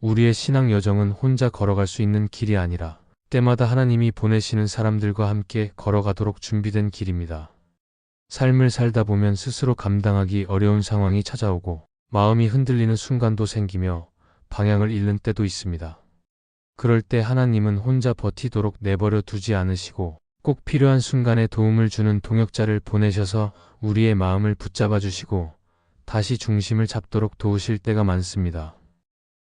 우리의 신앙 여정은 혼자 걸어갈 수 있는 길이 아니라 때마다 하나님이 보내시는 사람들과 함께 걸어가도록 준비된 길입니다. 삶을 살다 보면 스스로 감당하기 어려운 상황이 찾아오고 마음이 흔들리는 순간도 생기며 방향을 잃는 때도 있습니다. 그럴 때 하나님은 혼자 버티도록 내버려 두지 않으시고 꼭 필요한 순간에 도움을 주는 동역자를 보내셔서 우리의 마음을 붙잡아 주시고 다시 중심을 잡도록 도우실 때가 많습니다.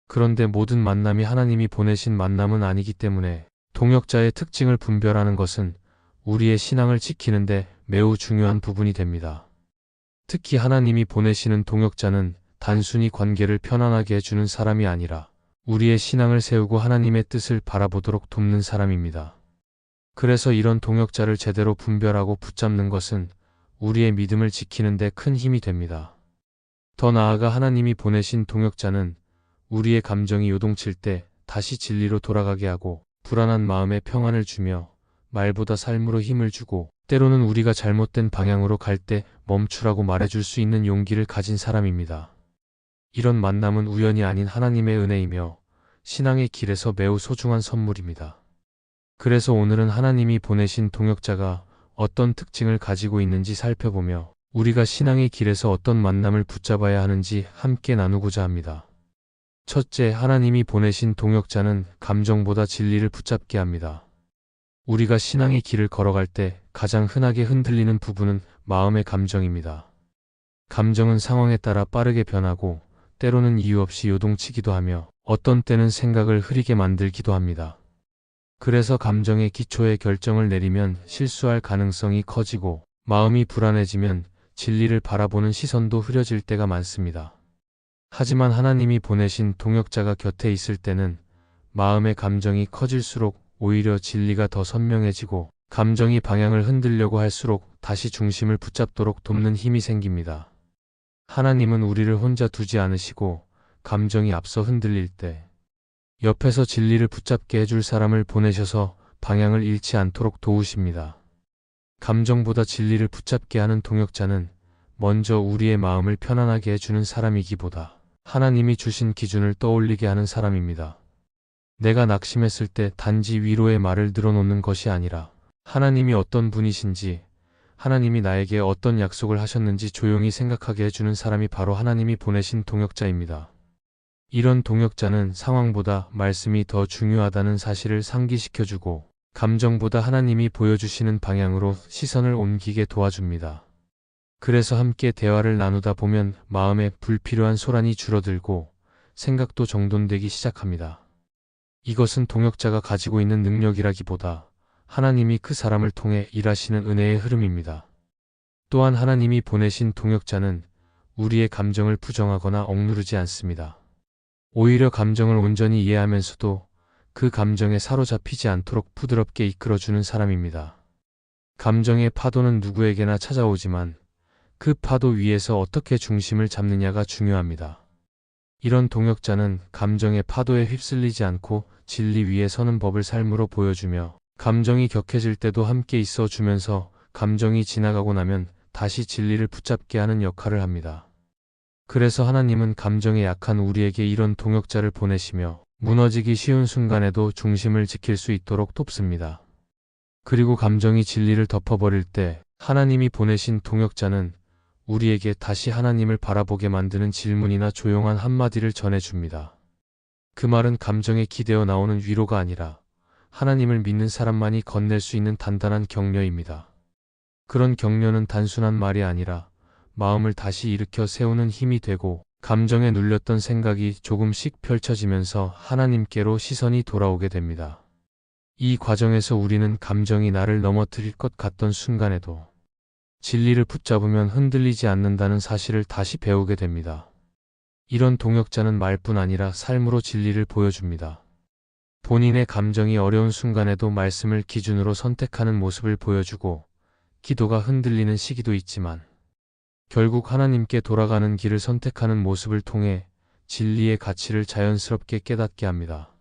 그런데 모든 만남이 하나님이 보내신 만남은 아니기 때문에 동역자의 특징을 분별하는 것은 우리의 신앙을 지키는데 매우 중요한 부분이 됩니다. 특히 하나님이 보내시는 동역자는 단순히 관계를 편안하게 해주는 사람이 아니라 우리의 신앙을 세우고 하나님의 뜻을 바라보도록 돕는 사람입니다. 그래서 이런 동역자를 제대로 분별하고 붙잡는 것은 우리의 믿음을 지키는 데 큰 힘이 됩니다. 더 나아가 하나님이 보내신 동역자는 우리의 감정이 요동칠 때 다시 진리로 돌아가게 하고 불안한 마음에 평안을 주며 말보다 삶으로 힘을 주고 때로는 우리가 잘못된 방향으로 갈 때 멈추라고 말해줄 수 있는 용기를 가진 사람입니다. 이런 만남은 우연이 아닌 하나님의 은혜이며 신앙의 길에서 매우 소중한 선물입니다. 그래서 오늘은 하나님이 보내신 동역자가 어떤 특징을 가지고 있는지 살펴보며 우리가 신앙의 길에서 어떤 만남을 붙잡아야 하는지 함께 나누고자 합니다. 첫째, 하나님이 보내신 동역자는 감정보다 진리를 붙잡게 합니다. 우리가 신앙의 길을 걸어갈 때 가장 흔하게 흔들리는 부분은 마음의 감정입니다. 감정은 상황에 따라 빠르게 변하고 때로는 이유 없이 요동치기도 하며 어떤 때는 생각을 흐리게 만들기도 합니다. 그래서 감정의 기초에 결정을 내리면 실수할 가능성이 커지고 마음이 불안해지면 진리를 바라보는 시선도 흐려질 때가 많습니다. 하지만 하나님이 보내신 동역자가 곁에 있을 때는 마음의 감정이 커질수록 오히려 진리가 더 선명해지고 감정이 방향을 흔들려고 할수록 다시 중심을 붙잡도록 돕는 힘이 생깁니다. 하나님은 우리를 혼자 두지 않으시고 감정이 앞서 흔들릴 때 옆에서 진리를 붙잡게 해줄 사람을 보내셔서 방향을 잃지 않도록 도우십니다. 감정보다 진리를 붙잡게 하는 동역자는 먼저 우리의 마음을 편안하게 해주는 사람이기보다 하나님이 주신 기준을 떠올리게 하는 사람입니다. 내가 낙심했을 때 단지 위로의 말을 늘어놓는 것이 아니라 하나님이 어떤 분이신지, 하나님이 나에게 어떤 약속을 하셨는지 조용히 생각하게 해주는 사람이 바로 하나님이 보내신 동역자입니다. 이런 동역자는 상황보다 말씀이 더 중요하다는 사실을 상기시켜주고 감정보다 하나님이 보여주시는 방향으로 시선을 옮기게 도와줍니다. 그래서 함께 대화를 나누다 보면 마음에 불필요한 소란이 줄어들고 생각도 정돈되기 시작합니다. 이것은 동역자가 가지고 있는 능력이라기보다 하나님이 그 사람을 통해 일하시는 은혜의 흐름입니다. 또한 하나님이 보내신 동역자는 우리의 감정을 부정하거나 억누르지 않습니다. 오히려 감정을 온전히 이해하면서도 그 감정에 사로잡히지 않도록 부드럽게 이끌어주는 사람입니다. 감정의 파도는 누구에게나 찾아오지만 그 파도 위에서 어떻게 중심을 잡느냐가 중요합니다. 이런 동역자는 감정의 파도에 휩쓸리지 않고 진리 위에 서는 법을 삶으로 보여주며 감정이 격해질 때도 함께 있어 주면서 감정이 지나가고 나면 다시 진리를 붙잡게 하는 역할을 합니다. 그래서 하나님은 감정에 약한 우리에게 이런 동역자를 보내시며 무너지기 쉬운 순간에도 중심을 지킬 수 있도록 돕습니다. 그리고 감정이 진리를 덮어버릴 때 하나님이 보내신 동역자는 우리에게 다시 하나님을 바라보게 만드는 질문이나 조용한 한마디를 전해줍니다. 그 말은 감정에 기대어 나오는 위로가 아니라 하나님을 믿는 사람만이 건넬 수 있는 단단한 격려입니다. 그런 격려는 단순한 말이 아니라 마음을 다시 일으켜 세우는 힘이 되고 감정에 눌렸던 생각이 조금씩 펼쳐지면서 하나님께로 시선이 돌아오게 됩니다. 이 과정에서 우리는 감정이 나를 넘어뜨릴 것 같던 순간에도 진리를 붙잡으면 흔들리지 않는다는 사실을 다시 배우게 됩니다. 이런 동역자는 말뿐 아니라 삶으로 진리를 보여줍니다. 본인의 감정이 어려운 순간에도 말씀을 기준으로 선택하는 모습을 보여주고 기도가 흔들리는 시기도 있지만 결국 하나님께 돌아가는 길을 선택하는 모습을 통해 진리의 가치를 자연스럽게 깨닫게 합니다.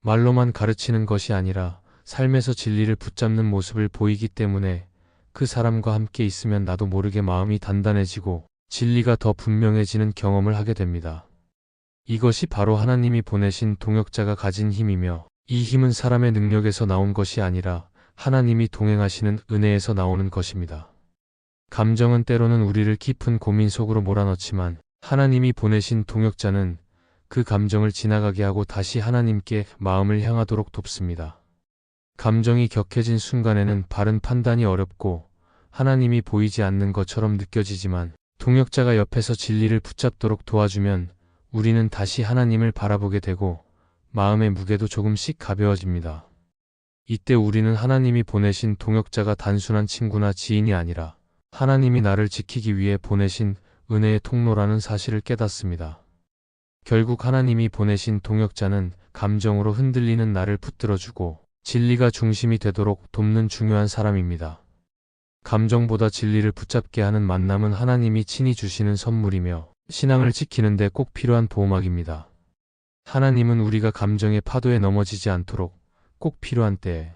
말로만 가르치는 것이 아니라 삶에서 진리를 붙잡는 모습을 보이기 때문에 그 사람과 함께 있으면 나도 모르게 마음이 단단해지고 진리가 더 분명해지는 경험을 하게 됩니다. 이것이 바로 하나님이 보내신 동역자가 가진 힘이며, 이 힘은 사람의 능력에서 나온 것이 아니라 하나님이 동행하시는 은혜에서 나오는 것입니다. 감정은 때로는 우리를 깊은 고민 속으로 몰아넣지만, 하나님이 보내신 동역자는 그 감정을 지나가게 하고 다시 하나님께 마음을 향하도록 돕습니다. 감정이 격해진 순간에는 바른 판단이 어렵고 하나님이 보이지 않는 것처럼 느껴지지만, 동역자가 옆에서 진리를 붙잡도록 도와주면 우리는 다시 하나님을 바라보게 되고 마음의 무게도 조금씩 가벼워집니다. 이때 우리는 하나님이 보내신 동역자가 단순한 친구나 지인이 아니라 하나님이 나를 지키기 위해 보내신 은혜의 통로라는 사실을 깨닫습니다. 결국 하나님이 보내신 동역자는 감정으로 흔들리는 나를 붙들어주고 진리가 중심이 되도록 돕는 중요한 사람입니다. 감정보다 진리를 붙잡게 하는 만남은 하나님이 친히 주시는 선물이며 신앙을 지키는 데 꼭 필요한 보호막입니다. 하나님은 우리가 감정의 파도에 넘어지지 않도록 꼭 필요한 때에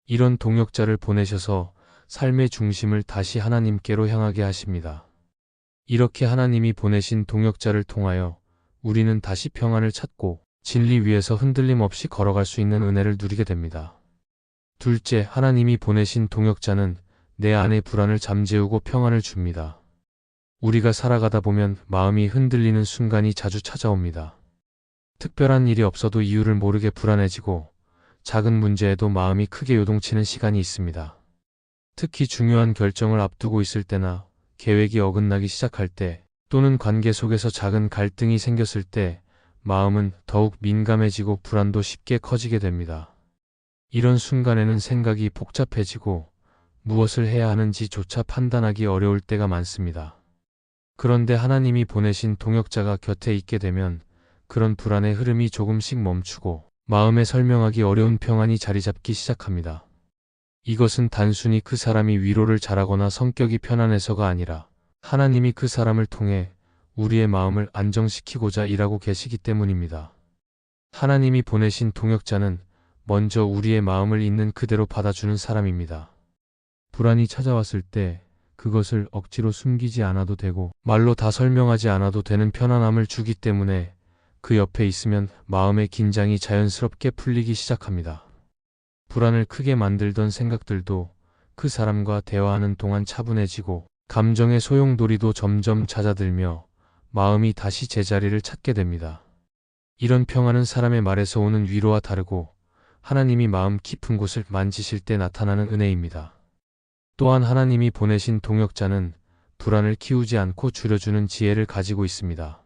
이런 동역자를 보내셔서 삶의 중심을 다시 하나님께로 향하게 하십니다. 이렇게 하나님이 보내신 동역자를 통하여 우리는 다시 평안을 찾고 진리 위에서 흔들림 없이 걸어갈 수 있는 은혜를 누리게 됩니다. 둘째, 하나님이 보내신 동역자는 내 안의 불안을 잠재우고 평안을 줍니다. 우리가 살아가다 보면 마음이 흔들리는 순간이 자주 찾아옵니다. 특별한 일이 없어도 이유를 모르게 불안해지고 작은 문제에도 마음이 크게 요동치는 시간이 있습니다. 특히 중요한 결정을 앞두고 있을 때나 계획이 어긋나기 시작할 때 또는 관계 속에서 작은 갈등이 생겼을 때 마음은 더욱 민감해지고 불안도 쉽게 커지게 됩니다. 이런 순간에는 생각이 복잡해지고 무엇을 해야 하는지조차 판단하기 어려울 때가 많습니다. 그런데 하나님이 보내신 동역자가 곁에 있게 되면 그런 불안의 흐름이 조금씩 멈추고 마음에 설명하기 어려운 평안이 자리 잡기 시작합니다. 이것은 단순히 그 사람이 위로를 잘하거나 성격이 편안해서가 아니라 하나님이 그 사람을 통해 우리의 마음을 안정시키고자 일하고 계시기 때문입니다. 하나님이 보내신 동역자는 먼저 우리의 마음을 있는 그대로 받아주는 사람입니다. 불안이 찾아왔을 때 그것을 억지로 숨기지 않아도 되고 말로 다 설명하지 않아도 되는 편안함을 주기 때문에 그 옆에 있으면 마음의 긴장이 자연스럽게 풀리기 시작합니다. 불안을 크게 만들던 생각들도 그 사람과 대화하는 동안 차분해지고 감정의 소용돌이도 점점 잦아들며 마음이 다시 제자리를 찾게 됩니다. 이런 평안은 사람의 말에서 오는 위로와 다르고 하나님이 마음 깊은 곳을 만지실 때 나타나는 은혜입니다. 또한 하나님이 보내신 동역자는 불안을 키우지 않고 줄여주는 지혜를 가지고 있습니다.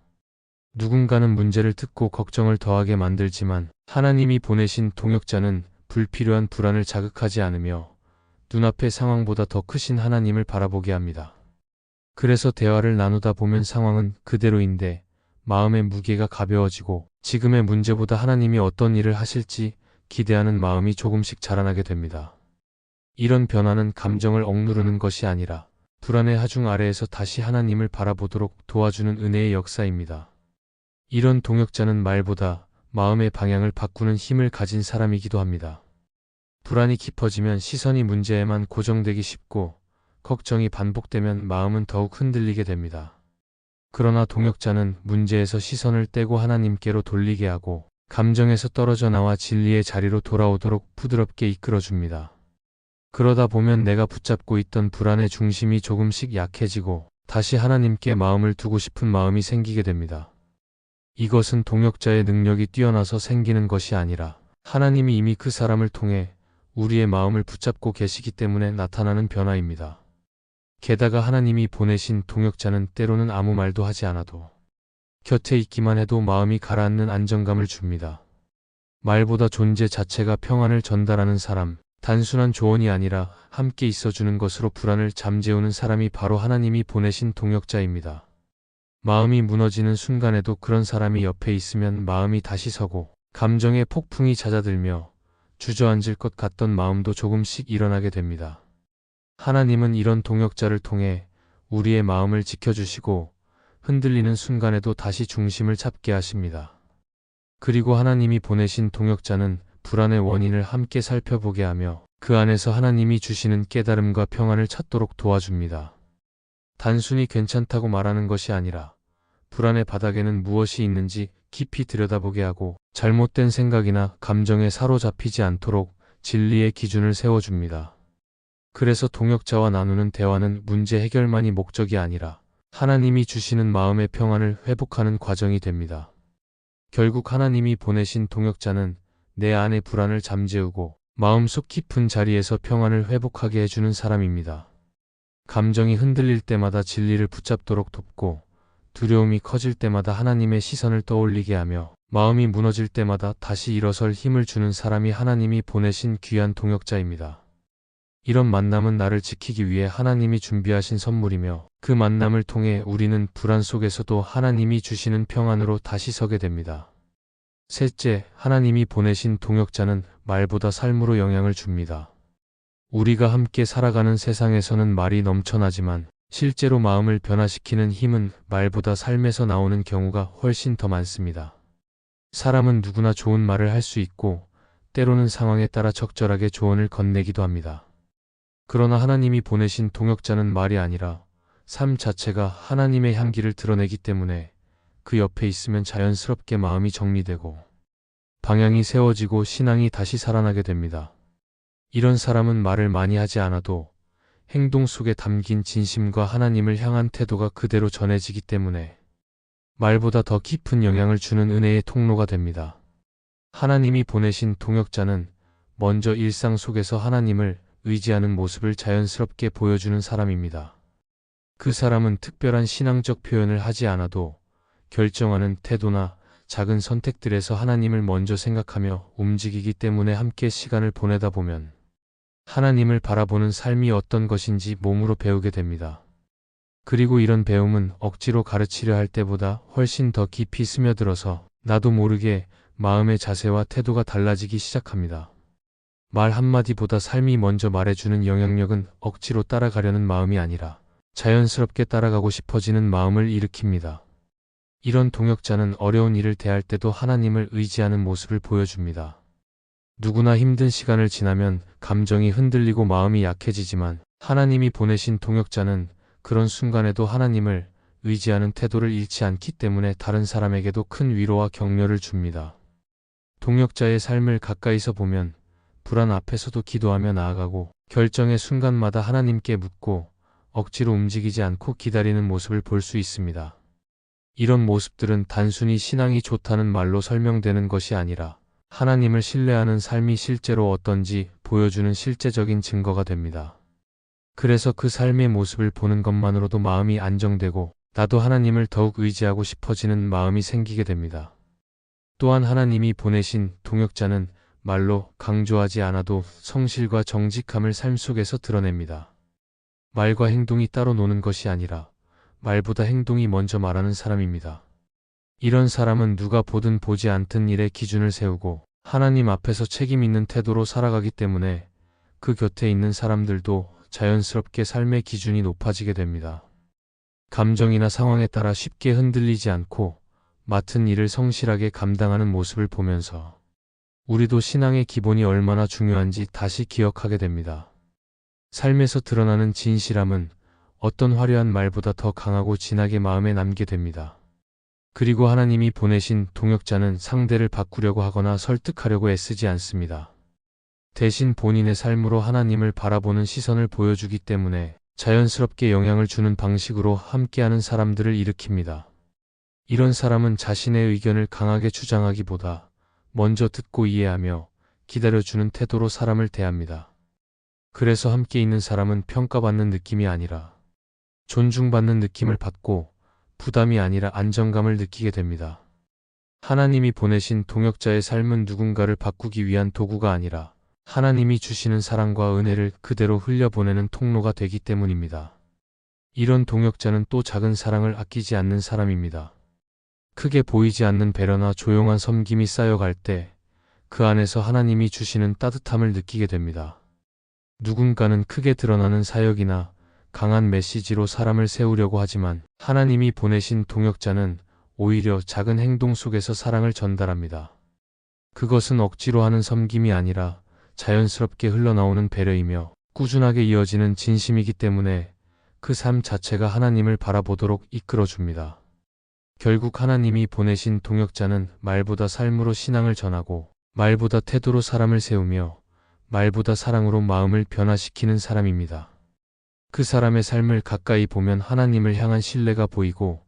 누군가는 문제를 듣고 걱정을 더하게 만들지만 하나님이 보내신 동역자는 불필요한 불안을 자극하지 않으며 눈앞의 상황보다 더 크신 하나님을 바라보게 합니다. 그래서 대화를 나누다 보면 상황은 그대로인데 마음의 무게가 가벼워지고 지금의 문제보다 하나님이 어떤 일을 하실지 기대하는 마음이 조금씩 자라나게 됩니다. 이런 변화는 감정을 억누르는 것이 아니라 불안의 하중 아래에서 다시 하나님을 바라보도록 도와주는 은혜의 역사입니다. 이런 동역자는 말보다 마음의 방향을 바꾸는 힘을 가진 사람이기도 합니다. 불안이 깊어지면 시선이 문제에만 고정되기 쉽고 걱정이 반복되면 마음은 더욱 흔들리게 됩니다. 그러나 동역자는 문제에서 시선을 떼고 하나님께로 돌리게 하고 감정에서 떨어져 나와 진리의 자리로 돌아오도록 부드럽게 이끌어줍니다. 그러다 보면 내가 붙잡고 있던 불안의 중심이 조금씩 약해지고 다시 하나님께 마음을 두고 싶은 마음이 생기게 됩니다. 이것은 동역자의 능력이 뛰어나서 생기는 것이 아니라 하나님이 이미 그 사람을 통해 우리의 마음을 붙잡고 계시기 때문에 나타나는 변화입니다. 게다가 하나님이 보내신 동역자는 때로는 아무 말도 하지 않아도 곁에 있기만 해도 마음이 가라앉는 안정감을 줍니다. 말보다 존재 자체가 평안을 전달하는 사람, 단순한 조언이 아니라 함께 있어주는 것으로 불안을 잠재우는 사람이 바로 하나님이 보내신 동역자입니다. 마음이 무너지는 순간에도 그런 사람이 옆에 있으면 마음이 다시 서고 감정의 폭풍이 잦아들며 주저앉을 것 같던 마음도 조금씩 일어나게 됩니다. 하나님은 이런 동역자를 통해 우리의 마음을 지켜주시고 흔들리는 순간에도 다시 중심을 잡게 하십니다. 그리고 하나님이 보내신 동역자는 불안의 원인을 함께 살펴보게 하며 그 안에서 하나님이 주시는 깨달음과 평안을 찾도록 도와줍니다. 단순히 괜찮다고 말하는 것이 아니라 불안의 바닥에는 무엇이 있는지 깊이 들여다보게 하고 잘못된 생각이나 감정에 사로잡히지 않도록 진리의 기준을 세워줍니다. 그래서 동역자와 나누는 대화는 문제 해결만이 목적이 아니라 하나님이 주시는 마음의 평안을 회복하는 과정이 됩니다. 결국 하나님이 보내신 동역자는 내 안의 불안을 잠재우고 마음속 깊은 자리에서 평안을 회복하게 해주는 사람입니다. 감정이 흔들릴 때마다 진리를 붙잡도록 돕고 두려움이 커질 때마다 하나님의 시선을 떠올리게 하며 마음이 무너질 때마다 다시 일어설 힘을 주는 사람이 하나님이 보내신 귀한 동역자입니다. 이런 만남은 나를 지키기 위해 하나님이 준비하신 선물이며 그 만남을 통해 우리는 불안 속에서도 하나님이 주시는 평안으로 다시 서게 됩니다. 셋째, 하나님이 보내신 동역자는 말보다 삶으로 영향을 줍니다. 우리가 함께 살아가는 세상에서는 말이 넘쳐나지만 실제로 마음을 변화시키는 힘은 말보다 삶에서 나오는 경우가 훨씬 더 많습니다. 사람은 누구나 좋은 말을 할 수 있고 때로는 상황에 따라 적절하게 조언을 건네기도 합니다. 그러나 하나님이 보내신 동역자는 말이 아니라 삶 자체가 하나님의 향기를 드러내기 때문에 그 옆에 있으면 자연스럽게 마음이 정리되고 방향이 세워지고 신앙이 다시 살아나게 됩니다. 이런 사람은 말을 많이 하지 않아도 행동 속에 담긴 진심과 하나님을 향한 태도가 그대로 전해지기 때문에 말보다 더 깊은 영향을 주는 은혜의 통로가 됩니다. 하나님이 보내신 동역자는 먼저 일상 속에서 하나님을 의지하는 모습을 자연스럽게 보여주는 사람입니다. 그 사람은 특별한 신앙적 표현을 하지 않아도 결정하는 태도나 작은 선택들에서 하나님을 먼저 생각하며 움직이기 때문에 함께 시간을 보내다 보면 하나님을 바라보는 삶이 어떤 것인지 몸으로 배우게 됩니다. 그리고 이런 배움은 억지로 가르치려 할 때보다 훨씬 더 깊이 스며들어서 나도 모르게 마음의 자세와 태도가 달라지기 시작합니다. 말 한마디보다 삶이 먼저 말해주는 영향력은 억지로 따라가려는 마음이 아니라 자연스럽게 따라가고 싶어지는 마음을 일으킵니다. 이런 동역자는 어려운 일을 대할 때도 하나님을 의지하는 모습을 보여줍니다. 누구나 힘든 시간을 지나면 감정이 흔들리고 마음이 약해지지만 하나님이 보내신 동역자는 그런 순간에도 하나님을 의지하는 태도를 잃지 않기 때문에 다른 사람에게도 큰 위로와 격려를 줍니다. 동역자의 삶을 가까이서 보면 불안 앞에서도 기도하며 나아가고 결정의 순간마다 하나님께 묻고 억지로 움직이지 않고 기다리는 모습을 볼 수 있습니다. 이런 모습들은 단순히 신앙이 좋다는 말로 설명되는 것이 아니라 하나님을 신뢰하는 삶이 실제로 어떤지 보여주는 실제적인 증거가 됩니다. 그래서 그 삶의 모습을 보는 것만으로도 마음이 안정되고 나도 하나님을 더욱 의지하고 싶어지는 마음이 생기게 됩니다. 또한 하나님이 보내신 동역자는 말로 강조하지 않아도 성실과 정직함을 삶 속에서 드러냅니다. 말과 행동이 따로 노는 것이 아니라 말보다 행동이 먼저 말하는 사람입니다. 이런 사람은 누가 보든 보지 않든 일에 기준을 세우고 하나님 앞에서 책임 있는 태도로 살아가기 때문에 그 곁에 있는 사람들도 자연스럽게 삶의 기준이 높아지게 됩니다. 감정이나 상황에 따라 쉽게 흔들리지 않고 맡은 일을 성실하게 감당하는 모습을 보면서 우리도 신앙의 기본이 얼마나 중요한지 다시 기억하게 됩니다. 삶에서 드러나는 진실함은 어떤 화려한 말보다 더 강하고 진하게 마음에 남게 됩니다. 그리고 하나님이 보내신 동역자는 상대를 바꾸려고 하거나 설득하려고 애쓰지 않습니다. 대신 본인의 삶으로 하나님을 바라보는 시선을 보여주기 때문에 자연스럽게 영향을 주는 방식으로 함께하는 사람들을 일으킵니다. 이런 사람은 자신의 의견을 강하게 주장하기보다 먼저 듣고 이해하며 기다려주는 태도로 사람을 대합니다. 그래서 함께 있는 사람은 평가받는 느낌이 아니라 존중받는 느낌을 받고 부담이 아니라 안정감을 느끼게 됩니다. 하나님이 보내신 동역자의 삶은 누군가를 바꾸기 위한 도구가 아니라 하나님이 주시는 사랑과 은혜를 그대로 흘려보내는 통로가 되기 때문입니다. 이런 동역자는 또 작은 사랑을 아끼지 않는 사람입니다. 크게 보이지 않는 배려나 조용한 섬김이 쌓여갈 때 그 안에서 하나님이 주시는 따뜻함을 느끼게 됩니다. 누군가는 크게 드러나는 사역이나 강한 메시지로 사람을 세우려고 하지만 하나님이 보내신 동역자는 오히려 작은 행동 속에서 사랑을 전달합니다. 그것은 억지로 하는 섬김이 아니라 자연스럽게 흘러나오는 배려이며 꾸준하게 이어지는 진심이기 때문에 그 삶 자체가 하나님을 바라보도록 이끌어줍니다. 결국 하나님이 보내신 동역자는 말보다 삶으로 신앙을 전하고 말보다 태도로 사람을 세우며 말보다 사랑으로 마음을 변화시키는 사람입니다. 그 사람의 삶을 가까이 보면 하나님을 향한 신뢰가 보이고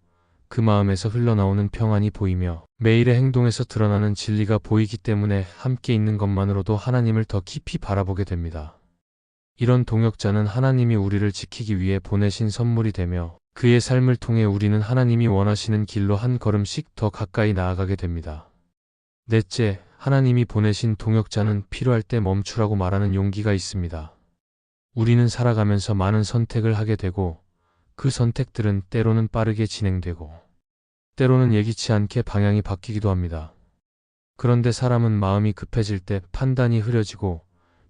그 마음에서 흘러나오는 평안이 보이며 매일의 행동에서 드러나는 진리가 보이기 때문에 함께 있는 것만으로도 하나님을 더 깊이 바라보게 됩니다. 이런 동역자는 하나님이 우리를 지키기 위해 보내신 선물이 되며 그의 삶을 통해 우리는 하나님이 원하시는 길로 한 걸음씩 더 가까이 나아가게 됩니다. 넷째, 하나님이 보내신 동역자는 필요할 때 멈추라고 말하는 용기가 있습니다. 우리는 살아가면서 많은 선택을 하게 되고 그 선택들은 때로는 빠르게 진행되고 때로는 예기치 않게 방향이 바뀌기도 합니다. 그런데 사람은 마음이 급해질 때 판단이 흐려지고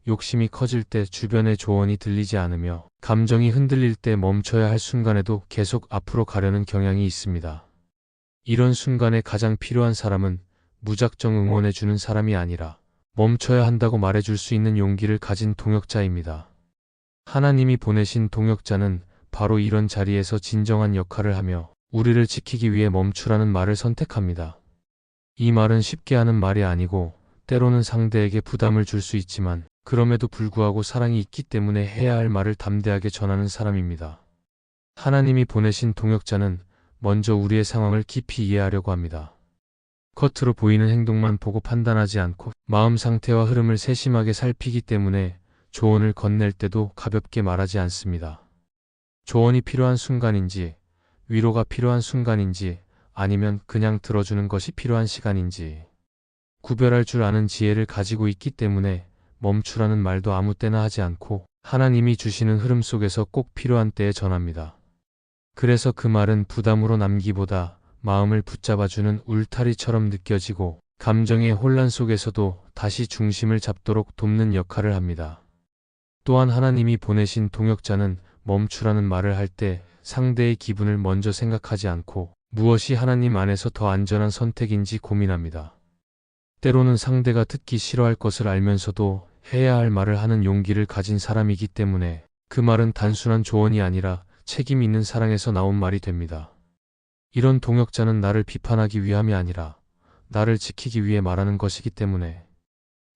욕심이 커질 때 주변의 조언이 들리지 않으며 감정이 흔들릴 때 멈춰야 할 순간에도 계속 앞으로 가려는 경향이 있습니다. 이런 순간에 가장 필요한 사람은 무작정 응원해주는 사람이 아니라 멈춰야 한다고 말해줄 수 있는 용기를 가진 동역자입니다. 하나님이 보내신 동역자는 바로 이런 자리에서 진정한 역할을 하며 우리를 지키기 위해 멈추라는 말을 선택합니다. 이 말은 쉽게 하는 말이 아니고 때로는 상대에게 부담을 줄 수 있지만 그럼에도 불구하고 사랑이 있기 때문에 해야 할 말을 담대하게 전하는 사람입니다. 하나님이 보내신 동역자는 먼저 우리의 상황을 깊이 이해하려고 합니다. 겉으로 보이는 행동만 보고 판단하지 않고 마음 상태와 흐름을 세심하게 살피기 때문에 조언을 건넬 때도 가볍게 말하지 않습니다. 조언이 필요한 순간인지, 위로가 필요한 순간인지, 아니면 그냥 들어주는 것이 필요한 시간인지 구별할 줄 아는 지혜를 가지고 있기 때문에 멈추라는 말도 아무 때나 하지 않고 하나님이 주시는 흐름 속에서 꼭 필요한 때에 전합니다. 그래서 그 말은 부담으로 남기보다 마음을 붙잡아주는 울타리처럼 느껴지고 감정의 혼란 속에서도 다시 중심을 잡도록 돕는 역할을 합니다. 또한 하나님이 보내신 동역자는 멈추라는 말을 할 때 상대의 기분을 먼저 생각하지 않고 무엇이 하나님 안에서 더 안전한 선택인지 고민합니다. 때로는 상대가 듣기 싫어할 것을 알면서도 해야 할 말을 하는 용기를 가진 사람이기 때문에 그 말은 단순한 조언이 아니라 책임 있는 사랑에서 나온 말이 됩니다. 이런 동역자는 나를 비판하기 위함이 아니라 나를 지키기 위해 말하는 것이기 때문에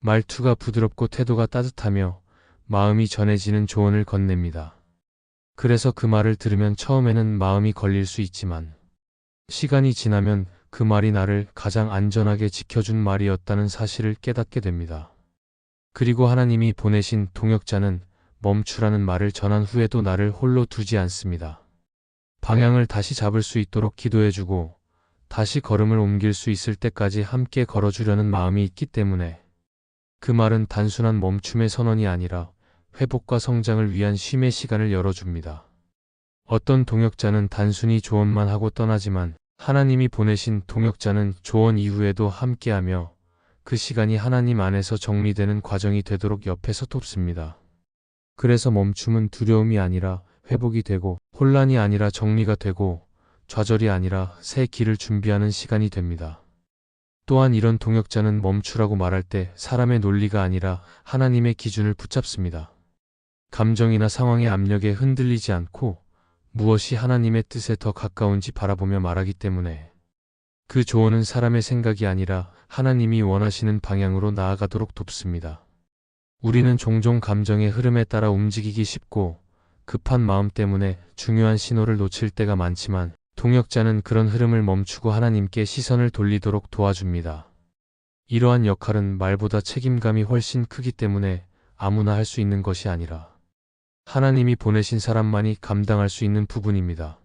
말투가 부드럽고 태도가 따뜻하며 마음이 전해지는 조언을 건넵니다. 그래서 그 말을 들으면 처음에는 마음이 걸릴 수 있지만 시간이 지나면 그 말이 나를 가장 안전하게 지켜준 말이었다는 사실을 깨닫게 됩니다. 그리고 하나님이 보내신 동역자는 멈추라는 말을 전한 후에도 나를 홀로 두지 않습니다. 방향을 다시 잡을 수 있도록 기도해주고 다시 걸음을 옮길 수 있을 때까지 함께 걸어주려는 마음이 있기 때문에 그 말은 단순한 멈춤의 선언이 아니라 회복과 성장을 위한 쉼의 시간을 열어줍니다. 어떤 동역자는 단순히 조언만 하고 떠나지만 하나님이 보내신 동역자는 조언 이후에도 함께하며 그 시간이 하나님 안에서 정리되는 과정이 되도록 옆에서 돕습니다. 그래서 멈춤은 두려움이 아니라 회복이 되고 혼란이 아니라 정리가 되고 좌절이 아니라 새 길을 준비하는 시간이 됩니다. 또한 이런 동역자는 멈추라고 말할 때 사람의 논리가 아니라 하나님의 기준을 붙잡습니다. 감정이나 상황의 압력에 흔들리지 않고 무엇이 하나님의 뜻에 더 가까운지 바라보며 말하기 때문에 그 조언은 사람의 생각이 아니라 하나님이 원하시는 방향으로 나아가도록 돕습니다. 우리는 종종 감정의 흐름에 따라 움직이기 쉽고 급한 마음 때문에 중요한 신호를 놓칠 때가 많지만 동역자는 그런 흐름을 멈추고 하나님께 시선을 돌리도록 도와줍니다. 이러한 역할은 말보다 책임감이 훨씬 크기 때문에 아무나 할 수 있는 것이 아니라 하나님이 보내신 사람만이 감당할 수 있는 부분입니다.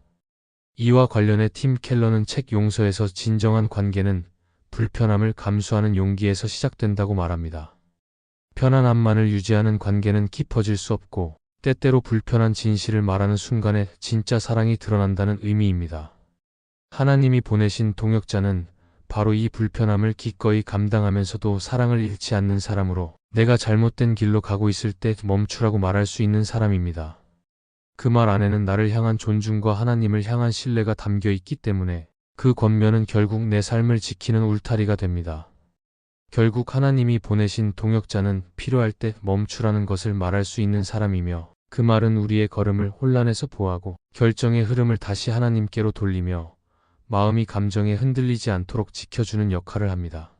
이와 관련해 팀 켈러는 책 용서에서 진정한 관계는 불편함을 감수하는 용기에서 시작된다고 말합니다. 편안함만을 유지하는 관계는 깊어질 수 없고 때때로 불편한 진실을 말하는 순간에 진짜 사랑이 드러난다는 의미입니다. 하나님이 보내신 동역자는 바로 이 불편함을 기꺼이 감당하면서도 사랑을 잃지 않는 사람으로 내가 잘못된 길로 가고 있을 때 멈추라고 말할 수 있는 사람입니다. 그 말 안에는 나를 향한 존중과 하나님을 향한 신뢰가 담겨 있기 때문에 그 권면은 결국 내 삶을 지키는 울타리가 됩니다. 결국 하나님이 보내신 동역자는 필요할 때 멈추라는 것을 말할 수 있는 사람이며 그 말은 우리의 걸음을 혼란에서 보호하고 결정의 흐름을 다시 하나님께로 돌리며 마음이 감정에 흔들리지 않도록 지켜주는 역할을 합니다.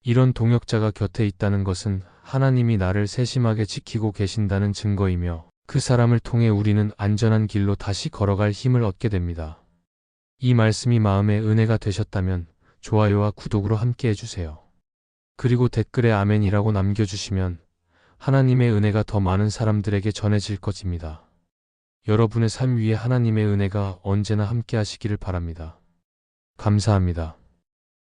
이런 동역자가 곁에 있다는 것은 하나님이 나를 세심하게 지키고 계신다는 증거이며 그 사람을 통해 우리는 안전한 길로 다시 걸어갈 힘을 얻게 됩니다. 이 말씀이 마음의 은혜가 되셨다면 좋아요와 구독으로 함께 해주세요. 그리고 댓글에 아멘이라고 남겨주시면 하나님의 은혜가 더 많은 사람들에게 전해질 것입니다. 여러분의 삶 위에 하나님의 은혜가 언제나 함께 하시기를 바랍니다. 감사합니다.